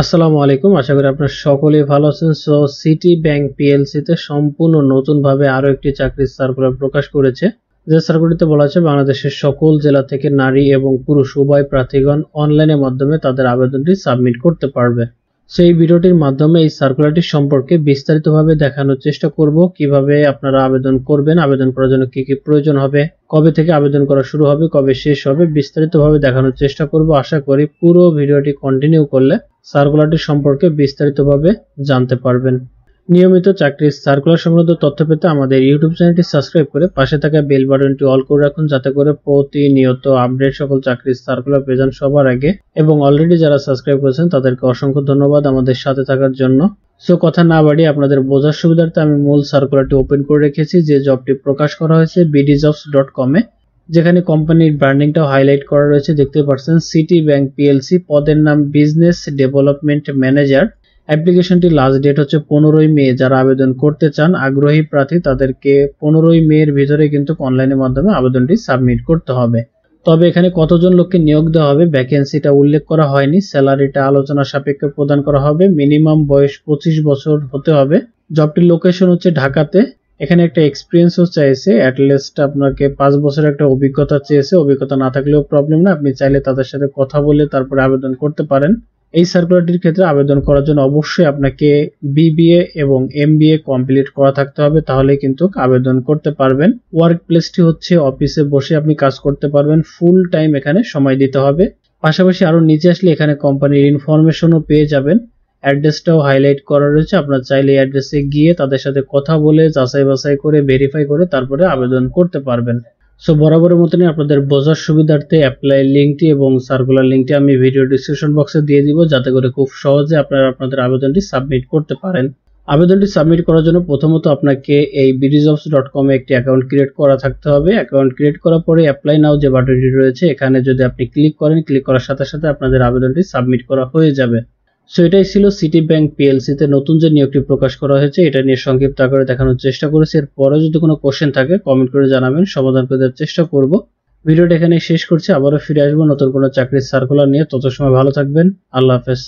আসসালামু আলাইকুম, আশা করি আপনারা সকলেই ভালো আছেন। সো সিটি ব্যাংক পিএলসি তে সম্পূর্ণ নতুনভাবে আরো একটি চাকরির সার্কুলার প্রকাশ করেছে। যে সার্কুলারটিতে বলা আছে বাংলাদেশের সকল জেলা থেকে নারী এবং পুরুষ উভয় প্রার্থীগণ অনলাইনের মাধ্যমে তাদের আবেদনটি সাবমিট করতে পারবে। সো এই ভিডিওটির মাধ্যমে এই সার্কুলারটি সম্পর্কে বিস্তারিতভাবে দেখানোর চেষ্টা করব, কিভাবে আপনারা আবেদন করবেন, আবেদন করার জন্য কি কি প্রয়োজন হবে, কবে থেকে আবেদন করা শুরু হবে, কবে শেষ হবে, বিস্তারিতভাবে দেখানোর চেষ্টা করব। আশা করি পুরো ভিডিওটি কন্টিনিউ করলে সার্কুলারটি সম্পর্কে বিস্তারিতভাবে জানতে পারবেন। নিয়মিত চাকরির সার্কুলার সংক্রান্ত তথ্য পেতে আমাদের ইউটিউব চ্যানেলটি সাবস্ক্রাইব করে পাশে থাকা বেল বাটনটি অল করে রাখুন, যাতে করে প্রতিনিয়ত আপডেট সকল চাকরির সার্কুলার পেয়ে যান সবার আগে। এবং অলরেডি যারা সাবস্ক্রাইব করেছেন তাদেরকে অসংখ্য ধন্যবাদ আমাদের সাথে থাকার জন্য। সো কথা না বাড়িয়ে আপনাদের বোঝার সুবিধার্থে আমি মূল সার্কুলারটি ওপেন করে রেখেছি, যে জবটি প্রকাশ করা হয়েছে bdjobs.com এ, যেখানে কোম্পানির ব্র্যান্ডিংটাও হাইলাইট করা রয়েছে। দেখতে পাচ্ছেন সিটি ব্যাংক পিএলসি, পদের নাম বিজনেস ডেভেলপমেন্ট ম্যানেজার। অ্যাপ্লিকেশনটি লাস্ট ডেট হচ্ছে 15ই মে। যারা আবেদন করতে চান আগ্রহী প্রার্থী তাদেরকে 15ই মে এর ভিতরে কিন্তু অনলাইনের মাধ্যমে আবেদনটি সাবমিট করতে হবে। তবে এখানে কতজন লোককে নিয়োগ দেওয়া হবে ভ্যাকেন্সিটা উল্লেখ করা হয়নি। স্যালারিটা আলোচনা সাপেক্ষে প্রদান করা হবে। মিনিমাম বয়স 25 বছর হতে হবে। জবটির লোকেশন হচ্ছে ঢাকাতে। এখানে একটা এক্সপিরিয়েন্সও চাইছে, অ্যাটলিস্ট আপনাকে 5 বছরের একটা অভিজ্ঞতা চেয়েছে। অভিজ্ঞতা না থাকলেও প্রবলেম না, আপনি চাইলে তাদের সাথে কথা বলে তারপরে আবেদন করতে পারেন। এই সার্কুলারটির ক্ষেত্রে আবেদন করার জন্য অবশ্যই আপনাকে বিবিএ এবং এমবিএ কমপ্লিট করা থাকতে হবে, তাহলে কিন্তু আবেদন করতে পারবেন। ওয়ার্ক প্লেসটি হচ্ছে অফিসে বসে আপনি কাজ করতে পারবেন, ফুল টাইম এখানে সময় দিতে হবে। পাশাপাশি আরো নিচে আসলে এখানে কোম্পানির ইনফরমেশনও পেয়ে যাবেন। অ্যাড্রেসটাও হাইলাইট করা রয়েছে, আপনার চাইলে অ্যাড্রেসে গিয়ে তাদের সাথে কথা বলে যাচাই বাছাই করে ভেরিফাই করে তারপরে আবেদন করতে পারবেন। সো বরাবরের মতনই আপনাদের বোঝার সুবিধার্থে অ্যাপ্লাই লিঙ্কটি এবং সার্কুলার লিঙ্কটি আমি ভিডিও ডিসক্রিপশন বক্সে দিয়ে দিব, যাতে করে খুব সহজে আপনারা আপনাদের আবেদনটি সাবমিট করতে পারেন। আবেদনটি সাবমিট করার জন্য প্রথমত আপনাকে এই bdjobs.com এ একটি অ্যাকাউন্ট ক্রিয়েট করা থাকতে হবে। অ্যাকাউন্ট ক্রিয়েট করার পরে অ্যাপ্লাই নাও যে বাটনটি রয়েছে এখানে যদি আপনি ক্লিক করেন, ক্লিক করার সাথে সাথে আপনাদের আবেদনটি সাবমিট করা হয়ে যাবে। সো এটাই ছিল সিটি ব্যাংক পিএলসি তে নতুন যে নিয়োগটি প্রকাশ করা হয়েছে, এটা নিয়ে সংক্ষিপ্ত আকারে দেখানোর চেষ্টা করেছি। এরপরে যদি কোনো কোশ্চেন থাকে কমেন্ট করে জানাবেন, সমাধান করে দেওয়ার চেষ্টা করব। ভিডিওটা এখানে শেষ করছি, আবারও ফিরে আসবো নতুন কোনো চাকরির সার্কুলার নিয়ে। তত সময় ভালো থাকবেন, আল্লাহ হাফেজ।